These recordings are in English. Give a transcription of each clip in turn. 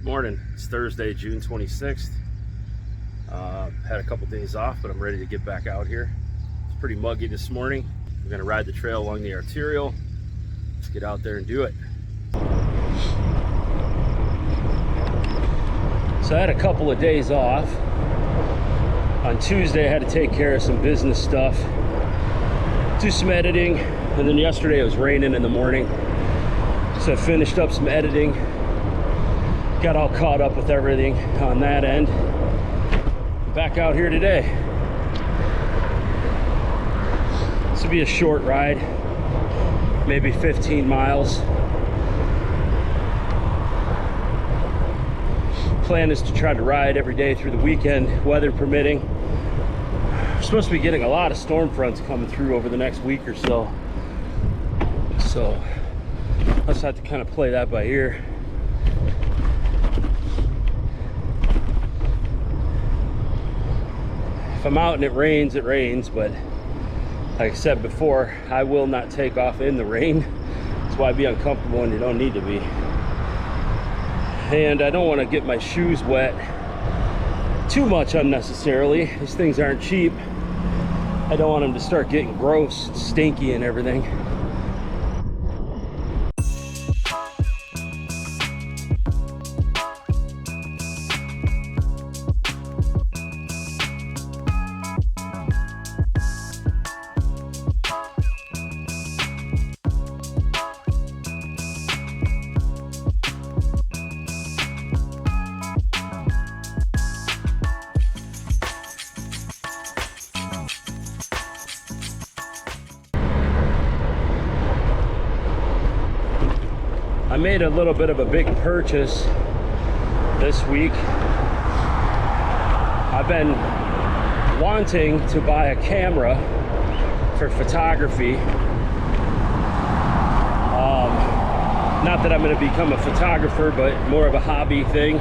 Morning. It's Thursday, June 26th. Had a couple days off, but I'm ready to get back out here. It's pretty muggy this morning. We're gonna ride the trail along the arterial. Let's get out there and do it. So I had a couple of days off. On Tuesday I had to take care of some business stuff, do some editing, and then yesterday it was raining in the morning. So I finished up some editing, got all caught up with everything on that end. Back out here today. This will be a short ride, maybe 15 miles. Plan is to try to ride every day through the weekend, weather permitting. We're supposed to be getting a lot of storm fronts coming through over the next week or so. So I'll just have to kind of play that by ear. If I'm out and it rains, but like I said before, I will not take off in the rain. That's why I'd be uncomfortable when you don't need to be. And I don't want to get my shoes wet too much unnecessarily. These things aren't cheap. I don't want them to start getting gross, stinky and everything. I made a little bit of a big purchase this week. I've been wanting to buy a camera for photography. Not that I'm going to become a photographer, but more of a hobby thing.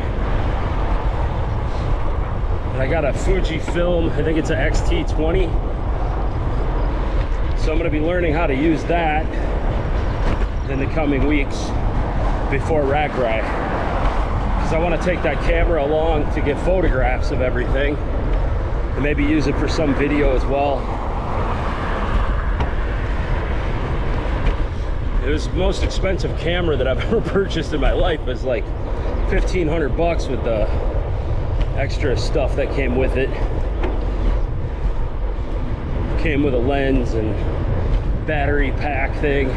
And I got a Fujifilm, I think it's an XT20. So I'm going to be learning how to use that in the coming weeks before Ragbrai, because I want to take that camera along to get photographs of everything and maybe use it for some video as well. It was the most expensive camera that I've ever purchased in my life. It was like 1,500 bucks with the extra stuff that came with it. Came with a lens and battery pack thing.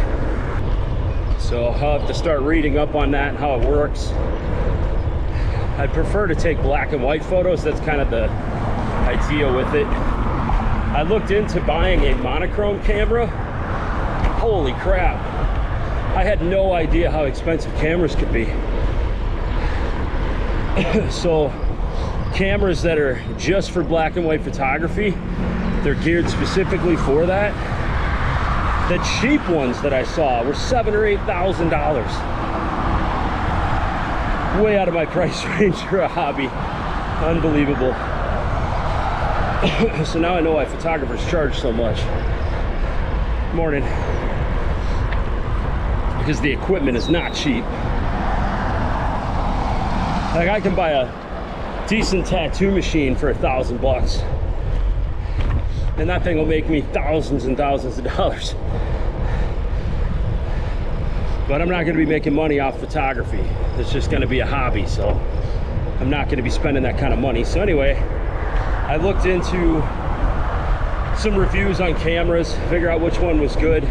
So I'll have to start reading up on that and how it works. I prefer to take black and white photos. That's kind of the idea with it. I looked into buying a monochrome camera. Holy crap. I had no idea how expensive cameras could be. So cameras that are just for black and white photography, they're geared specifically for that. The cheap ones that I saw were $7,000 or $8,000. Way out of my price range for a hobby. Unbelievable. So now I know why photographers charge so much. Morning. Because the equipment is not cheap. Like, I can buy a decent tattoo machine for $1,000. And that thing will make me thousands and thousands of dollars. But I'm not going to be making money off photography. It's just going to be a hobby, so I'm not going to be spending that kind of money. So anyway, I looked into some reviews on cameras, figure out which one was good.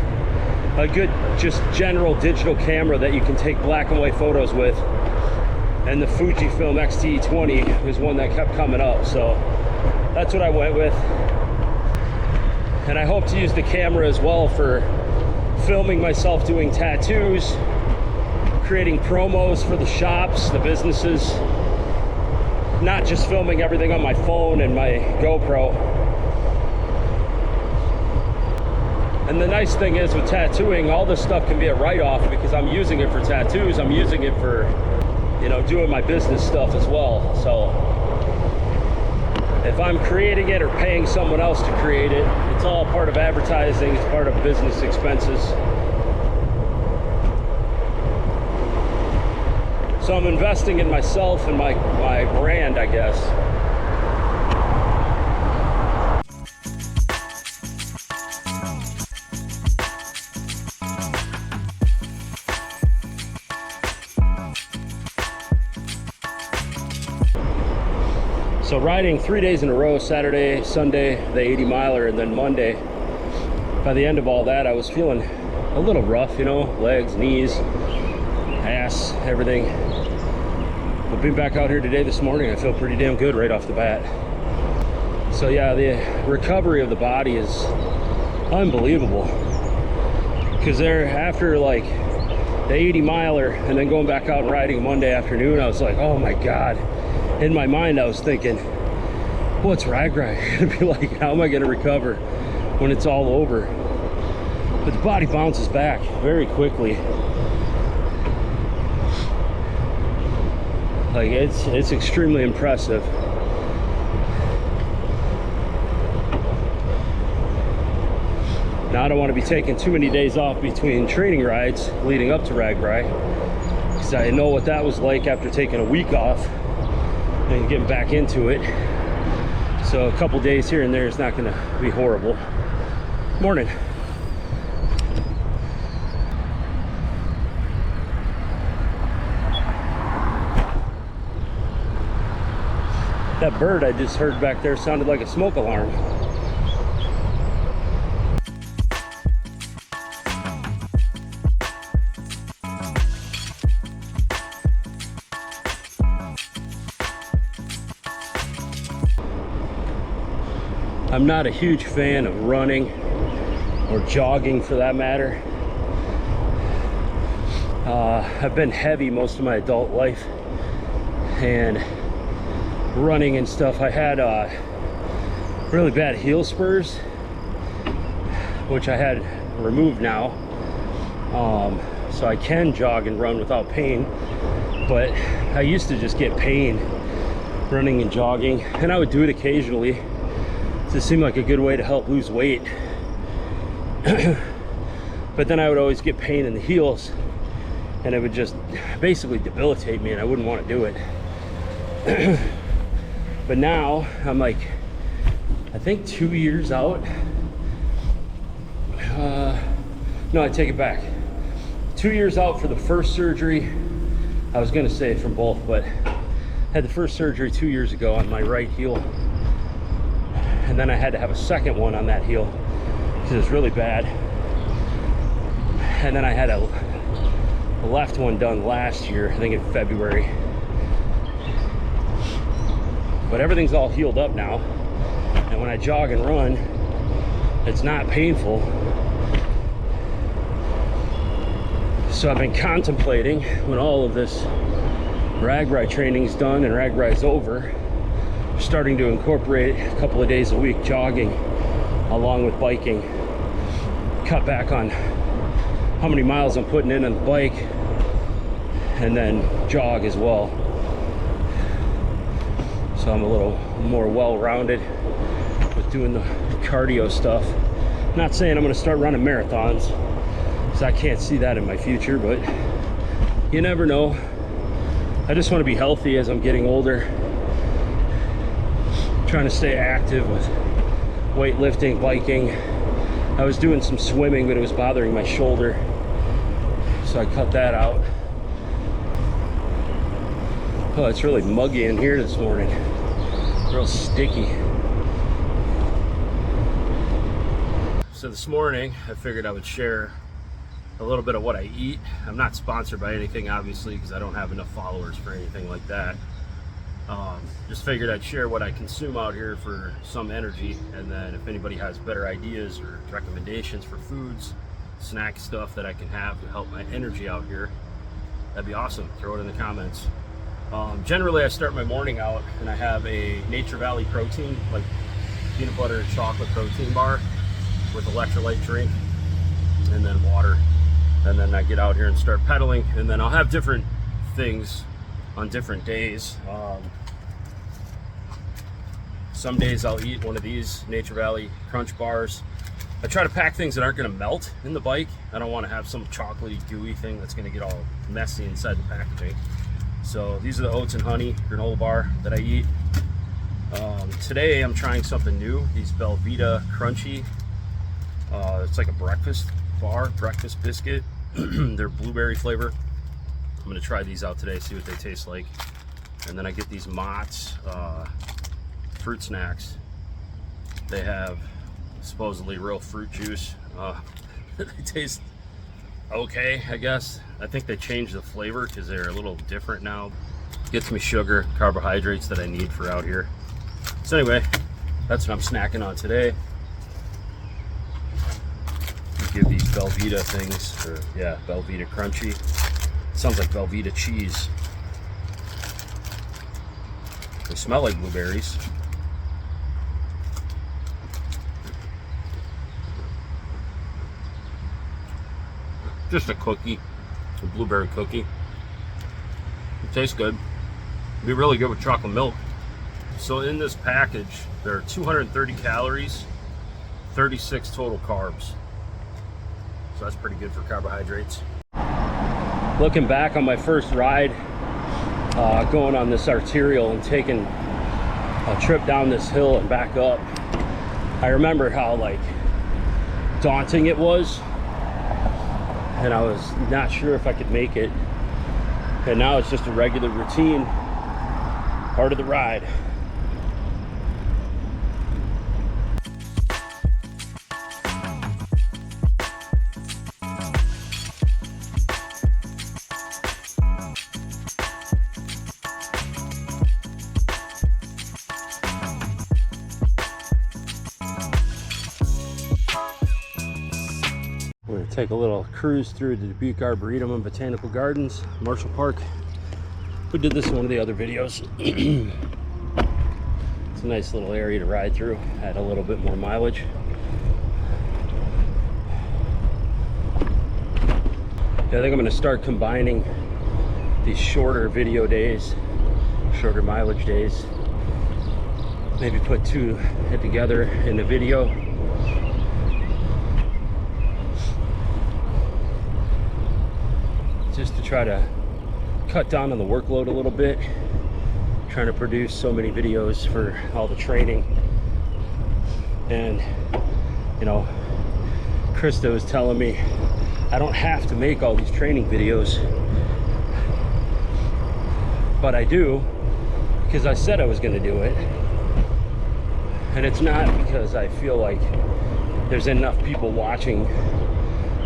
A good, just general digital camera that you can take black and white photos with. And the Fujifilm XT20 was one that kept coming up, so that's what I went with. And I hope to use the camera as well for filming myself doing tattoos, creating promos for the shops, the businesses, not just filming everything on my phone and my GoPro. And the nice thing is with tattooing, all this stuff can be a write-off because I'm using it for tattoos. I'm using it for, you know, doing my business stuff as well. So if I'm creating it or paying someone else to create it, it's all part of advertising, it's part of business expenses. So I'm investing in myself and my brand, I guess. So riding 3 days in a row, Saturday, Sunday, the 80 miler, and then Monday. By the end of all that, I was feeling a little rough, you know, legs, knees, ass, everything. But being back out here today, this morning, I feel pretty damn good right off the bat. So yeah, the recovery of the body is unbelievable. Because there, after like the 80 miler and then going back out and riding Monday afternoon, I was like, oh my God. In my mind, I was thinking, what's Ragbrai gonna be like? How am I gonna recover when it's all over? But the body bounces back very quickly. Like it's extremely impressive. Now I don't want to be taking too many days off between training rides leading up to Ragbrai, because I know what that was like after taking a week off and getting back into it. So a couple days here and there is not going to be horrible. Morning. That bird I just heard back there sounded like a smoke alarm. I'm not a huge fan of running or jogging for that matter. I've been heavy most of my adult life, and running and stuff, I had really bad heel spurs, which I had removed now. So I can jog and run without pain, but I used to just get pain running and jogging, and I would do it occasionally. It seemed like a good way to help lose weight. But then I would always get pain in the heels, and it would just basically debilitate me, and I wouldn't want to do it. But now I'm like, I think 2 years out. No, I take it back. 2 years out for the first surgery. I was gonna say from both, but I had the first surgery 2 years ago on my right heel. And then I had to have a second one on that heel because it was really bad. And then I had a left one done last year, I think in February. But everything's all healed up now. And when I jog and run, it's not painful. So I've been contemplating, when all of this Ragbrai training's done and Ragbrai's over, starting to incorporate a couple of days a week jogging along with biking. Cut back on how many miles I'm putting in on the bike, and then jog as well. So I'm a little more well-rounded with doing the cardio stuff. Not saying I'm going to start running marathons, because I can't see that in my future, but you never know. I just want to be healthy as I'm getting older. Trying to stay active with weightlifting, biking. I was doing some swimming, but it was bothering my shoulder, so I cut that out. Oh, it's really muggy in here this morning. Real sticky. So this morning, I figured I would share a little bit of what I eat. I'm not sponsored by anything, obviously, because I don't have enough followers for anything like that. Just figured I'd share what I consume out here for some energy, and then if anybody has better ideas or recommendations for foods, snack stuff that I can have to help my energy out here, that'd be awesome. Throw it in the comments. Generally, I start my morning out and I have a Nature Valley protein, like peanut butter and chocolate protein bar with electrolyte drink and then water. And then I get out here and start pedaling, and then I'll have different things on different days. Some days I'll eat one of these Nature Valley Crunch bars. I try to pack things that aren't going to melt in the bike. I don't want to have some chocolatey, gooey thing that's going to get all messy inside the packaging. So these are the oats and honey granola bar that I eat. Today I'm trying something new, these Belvita Crunchy. It's like a breakfast bar, breakfast biscuit. They're blueberry flavor. I'm gonna try these out today, see what they taste like. And then I get these Mott's fruit snacks. They have supposedly real fruit juice. They taste okay, I guess. I think they changed the flavor because they're a little different now. Gets me sugar, carbohydrates that I need for out here. So anyway, that's what I'm snacking on today. Give these Belvita things, or yeah, Belvita Crunchy. Sounds like Belvita cheese. They smell like blueberries. Just a cookie, a blueberry cookie. It tastes good. It'd be really good with chocolate milk. So in this package, there are 230 calories, 36 total carbs. So that's pretty good for carbohydrates. Looking back on my first ride, going on this arterial and taking a trip down this hill and back up, I remember how like daunting it was, and I was not sure if I could make it. And now it's just a regular routine, part of the ride. We're going to take a little cruise through the Dubuque Arboretum and Botanical Gardens, Marshall Park. We did this in one of the other videos. It's a nice little area to ride through, add a little bit more mileage. Yeah, I think I'm going to start combining these shorter video days, shorter mileage days. Maybe put two together in a video. Just to try to cut down on the workload a little bit. Trying to produce so many videos for all the training. And, you know, Krista was telling me I don't have to make all these training videos. But I do, because I said I was going to do it. And it's not because I feel like there's enough people watching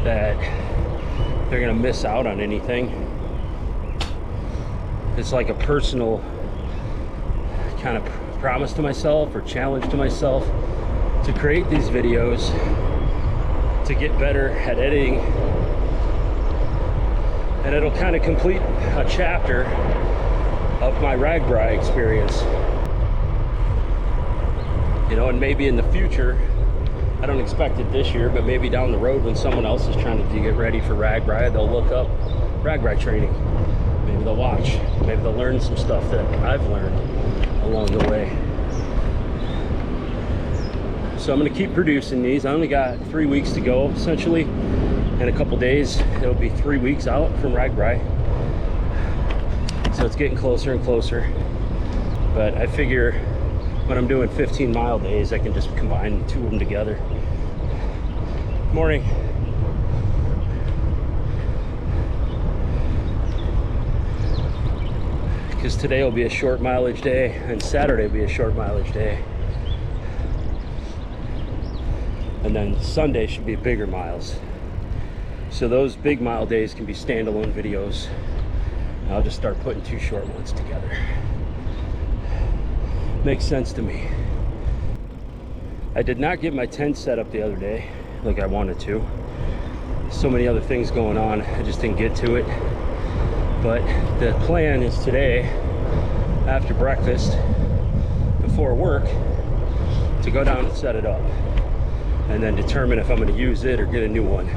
that they're gonna miss out on anything. It's like a personal kind of promise to myself or challenge to myself to create these videos, to get better at editing, and it'll kind of complete a chapter of my Ragbrai experience. You know, and maybe in the future, I don't expect it this year, but maybe down the road when someone else is trying to get ready for Ragbrai, they'll look up Ragbrai training. Maybe they'll watch. Maybe they'll learn some stuff that I've learned along the way. So I'm going to keep producing these. I only got 3 weeks to go, essentially. In a couple days, it'll be 3 weeks out from Ragbrai. So it's getting closer and closer. But I figure when I'm doing 15-mile days, I can just combine two of them together. Morning. Because today will be a short mileage day, and Saturday will be a short mileage day. And then Sunday should be bigger miles. So those big mile days can be standalone videos. I'll just start putting two short ones together. Makes sense to me. I did not get my tent set up the other day like I wanted to. So many other things going on, I just didn't get to it. But the plan is today, after breakfast, before work, to go down and set it up. And then determine if I'm going to use it or get a new one.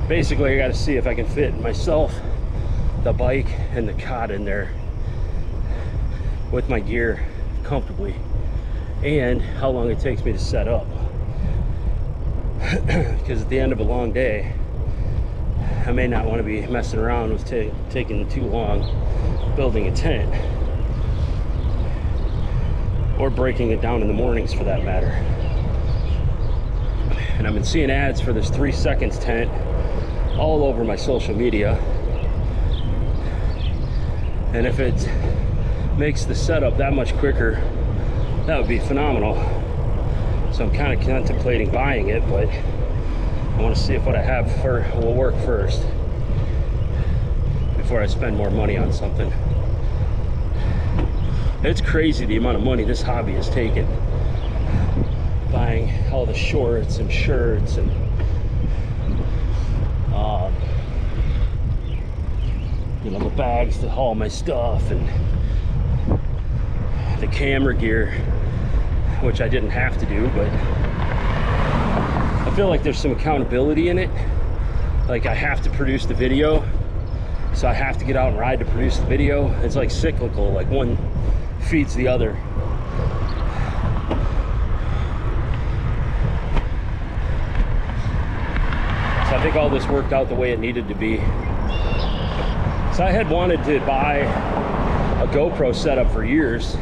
Basically, I got to see if I can fit myself, the bike, and the cot in there with my gear comfortably, and how long it takes me to set up. Because at the end of a long day, I may not want to be messing around with taking too long building a tent, or breaking it down in the mornings for that matter. And I've been seeing ads for this 3 seconds tent all over my social media, and if it makes the setup that much quicker, that would be phenomenal. So I'm kind of contemplating buying it, but I want to see if what I have will work first before I spend more money on something. It's crazy the amount of money this hobby has taken. Buying all the shorts and shirts and you know, the bags to haul my stuff, and the camera gear, which I didn't have to do, but I feel like there's some accountability in it. Like, I have to produce the video, so I have to get out and ride to produce the video. It's like cyclical, like one feeds the other. So I think all this worked out the way it needed to be. So I had wanted to buy a GoPro setup for years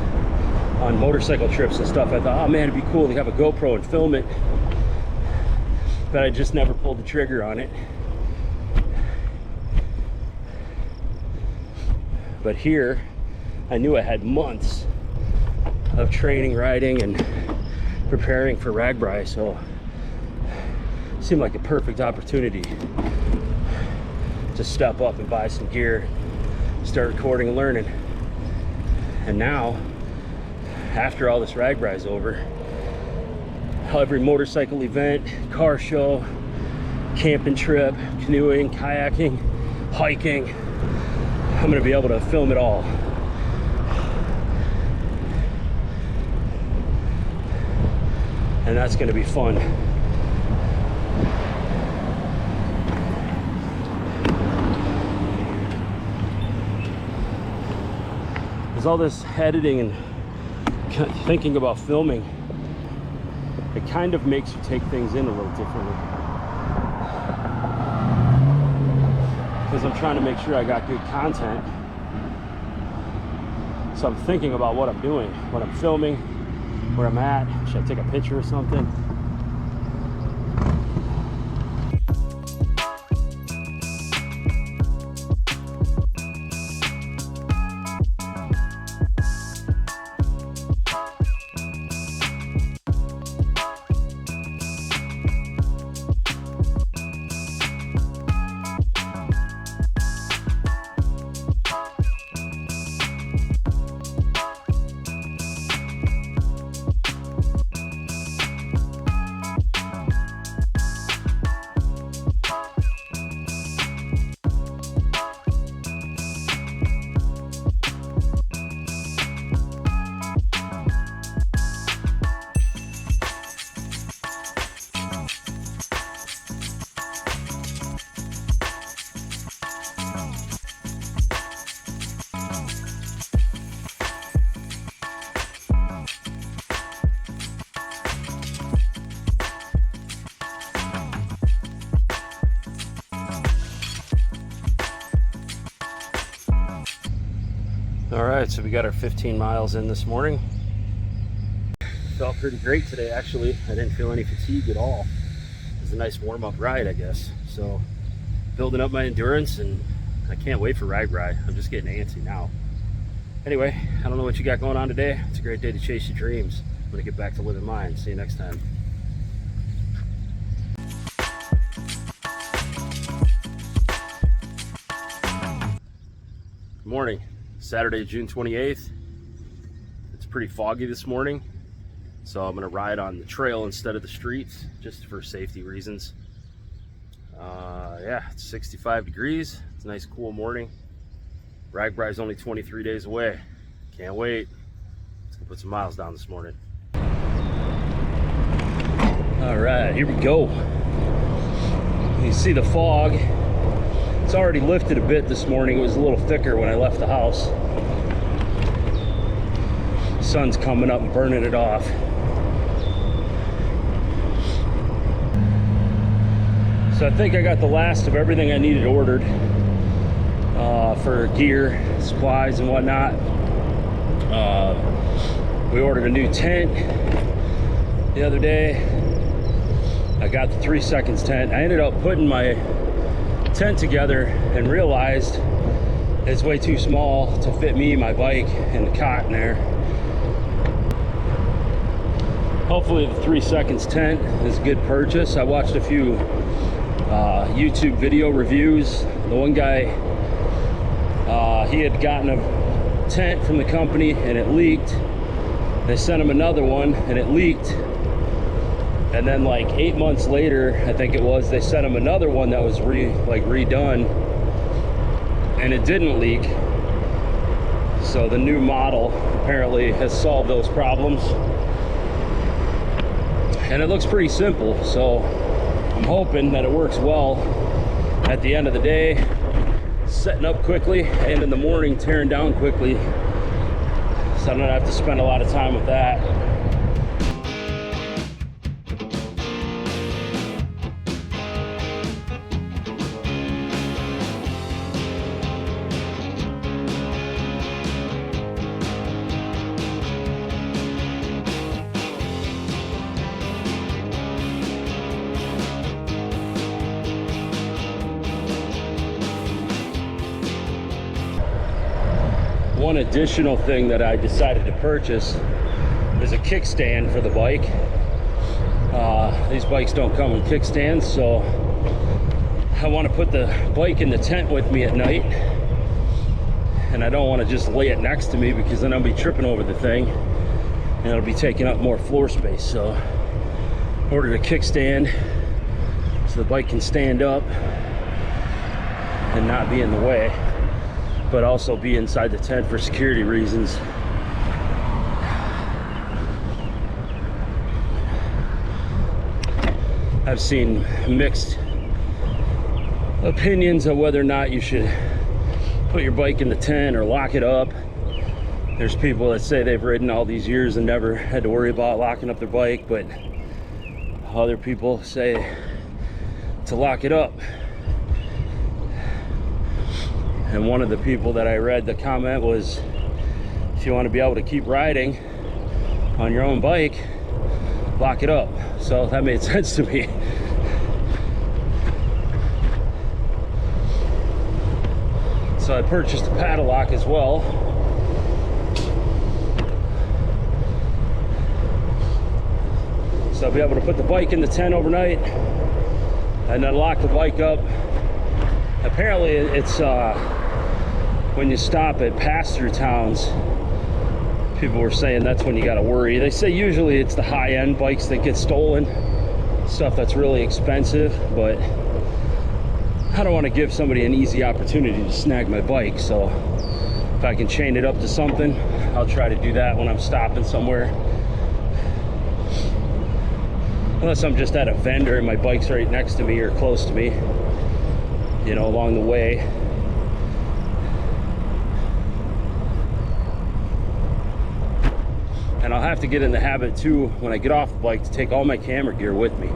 on motorcycle trips and stuff. I thought, oh man, it'd be cool to have a GoPro and film it, but I just never pulled the trigger on it. But here, I knew I had months of training, riding, and preparing for Ragbrai, so it seemed like a perfect opportunity to step up and buy some gear, start recording and learning. And now, after all this Ragbrai is over, every motorcycle event, car show, camping trip, canoeing, kayaking, hiking, I'm gonna be able to film it all. And that's gonna be fun. There's all this editing and thinking about filming. It kind of makes you take things in a little differently, because I'm trying to make sure I got good content. So I'm thinking about what I'm doing, what I'm filming, where I'm at. Should I take a picture or something? All right, so we got our 15 miles in this morning. Felt pretty great today, actually. I didn't feel any fatigue at all. It was a nice warm-up ride, I guess. So, building up my endurance, and I can't wait for Ragbrai. I'm just getting antsy now. Anyway, I don't know what you got going on today. It's a great day to chase your dreams. I'm gonna get back to living mine. See you next time. Good morning. Saturday, June 28th. It's pretty foggy this morning, so I'm gonna ride on the trail instead of the streets, just for safety reasons. Yeah, it's 65 degrees. It's a nice cool morning. Ragbrai is only 23 days away. Can't wait. Let's go put some miles down this morning. All right, here we go. You see the fog. It's already lifted a bit this morning. It was a little thicker when I left the house. The sun's coming up and burning it off. So I think I got the last of everything I needed ordered for gear, supplies, and whatnot. We ordered a new tent the other day. I got the 3 seconds tent. I ended up putting my tent together and realized it's way too small to fit me, my bike, and the cot in there. Hopefully the 3 seconds tent is a good purchase. I watched a few YouTube video reviews. The one guy, he had gotten a tent from the company and it leaked. They sent him another one and it leaked. And then like 8 months later, I think it was, they sent him another one that was redone, and it didn't leak. So the new model apparently has solved those problems. And it looks pretty simple, so I'm hoping that it works well at the end of the day, setting up quickly, and in the morning tearing down quickly, so I don't have to spend a lot of time with that. One additional thing that I decided to purchase is a kickstand for the bike. These bikes don't come with kickstands, so I want to put the bike in the tent with me at night, and I don't want to just lay it next to me because then I'll be tripping over the thing and it'll be taking up more floor space. So I ordered a kickstand so the bike can stand up and not be in the way, but also be inside the tent for security reasons. I've seen mixed opinions of whether or not you should put your bike in the tent or lock it up. There's people that say they've ridden all these years and never had to worry about locking up their bike, but other people say to lock it up. And one of the people that I read the comment was, if you want to be able to keep riding on your own bike, lock it up. So that made sense to me. So I purchased a paddle lock as well. So I'll be able to put the bike in the tent overnight and then lock the bike up. Apparently it's when you stop at pass-through towns, people were saying that's when you got to worry. They say usually it's the high-end bikes that get stolen, stuff that's really expensive, but I don't want to give somebody an easy opportunity to snag my bike. So if I can chain it up to something, I'll try to do that when I'm stopping somewhere. Unless I'm just at a vendor and my bike's right next to me or close to me, you know, along the way. And I'll have to get in the habit too, when I get off the bike, to take all my camera gear with me,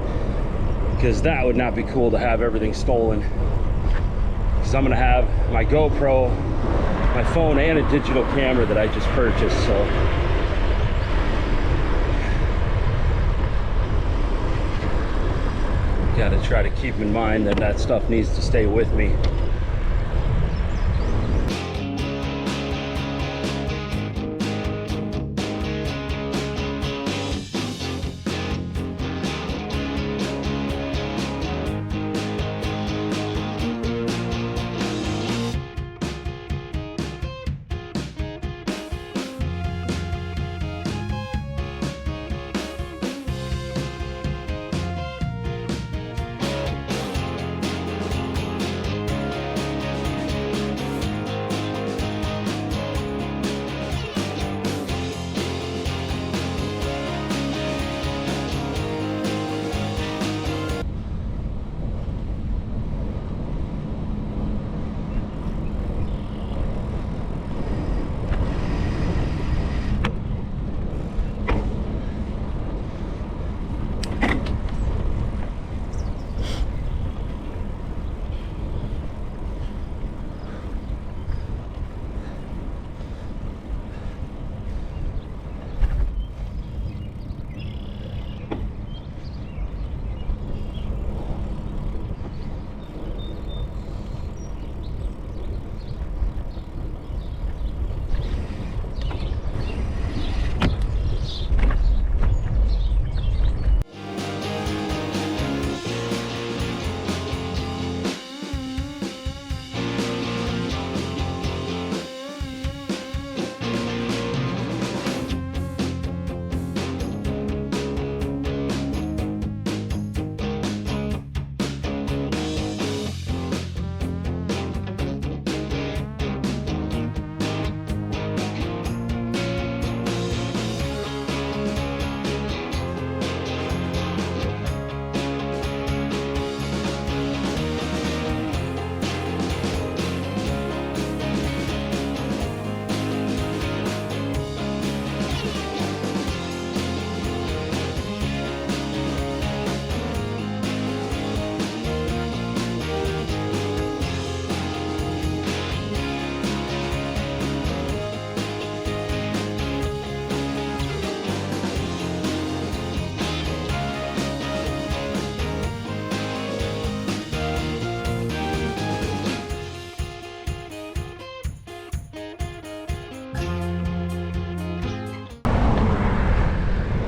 because that would not be cool to have everything stolen. Because I'm gonna have my GoPro, my phone, and a digital camera that I just purchased. So gotta try to keep in mind that that stuff needs to stay with me.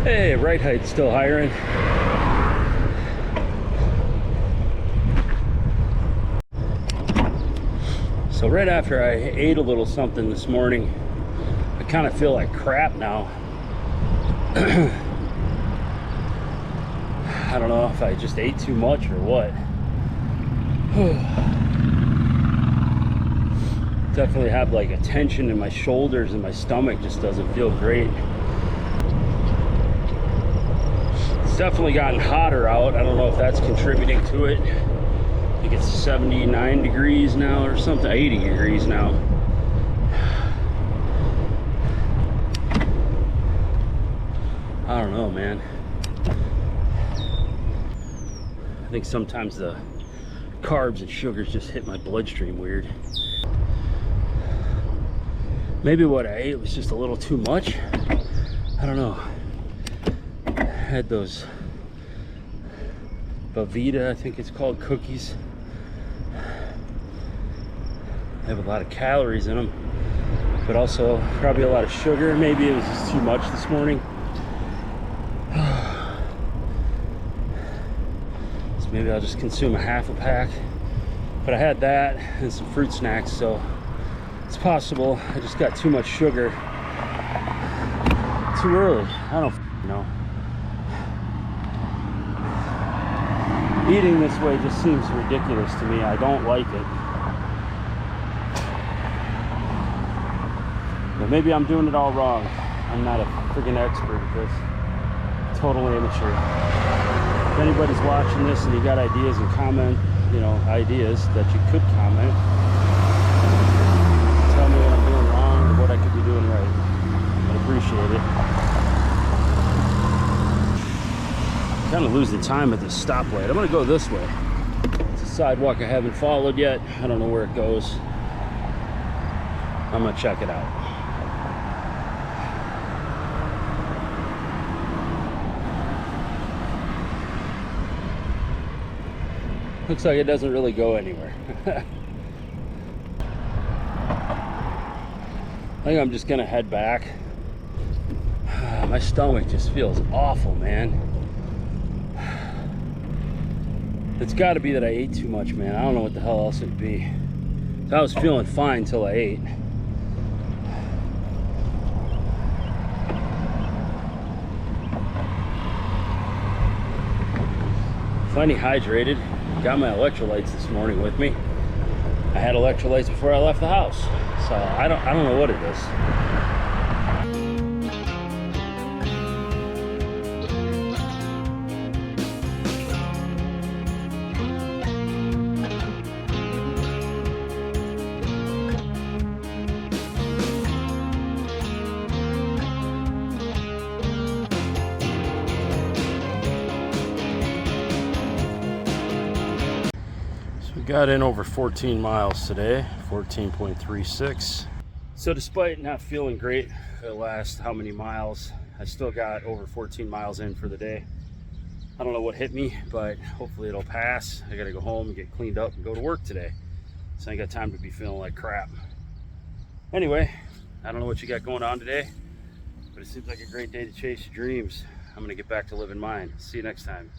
Hey, Right Height's still hiring. So right after I ate a little something this morning, I kind of feel like crap now. I don't know if I just ate too much or what. Definitely have like a tension in my shoulders, and my stomach just doesn't feel great. It's definitely gotten hotter out. I don't know if that's contributing to it. I think it's 79 degrees now or something, 80 degrees now. I don't know, man. I think sometimes the carbs and sugars just hit my bloodstream weird. Maybe what I ate was just a little too much. I don't know. I had those Bavita, I think it's called, cookies. They have a lot of calories in them, but also probably a lot of sugar. Maybe it was just too much this morning. So maybe I'll just consume a half a pack. But I had that and some fruit snacks, so it's possible I just got too much sugar too early. I don't know. Eating this way just seems ridiculous to me. I don't like it. But maybe I'm doing it all wrong. I'm not a freaking expert at this. Total amateur. If anybody's watching this and you got ideas and comment, ideas that you could comment, tell me what I'm doing wrong or what I could be doing right. I'd appreciate it. I'm kind of losing time at this stoplight. I'm gonna go this way. It's a sidewalk I haven't followed yet. I don't know where it goes. I'm gonna check it out. Looks like it doesn't really go anywhere. I think I'm just gonna head back. My stomach just feels awful, man. It's gotta be that I ate too much, man. I don't know what the hell else it'd be. So I was feeling fine until I ate. Plenty hydrated. Got my electrolytes this morning with me. I had electrolytes before I left the house, so I don't know what it is. Got in over 14 miles today, 14.36. So despite not feeling great for the last how many miles, I still got over 14 miles in for the day. I don't know what hit me, but hopefully it'll pass. I gotta go home and get cleaned up and go to work today. So I ain't got time to be feeling like crap. Anyway, I don't know what you got going on today, but it seems like a great day to chase your dreams. I'm gonna get back to living mine. See you next time.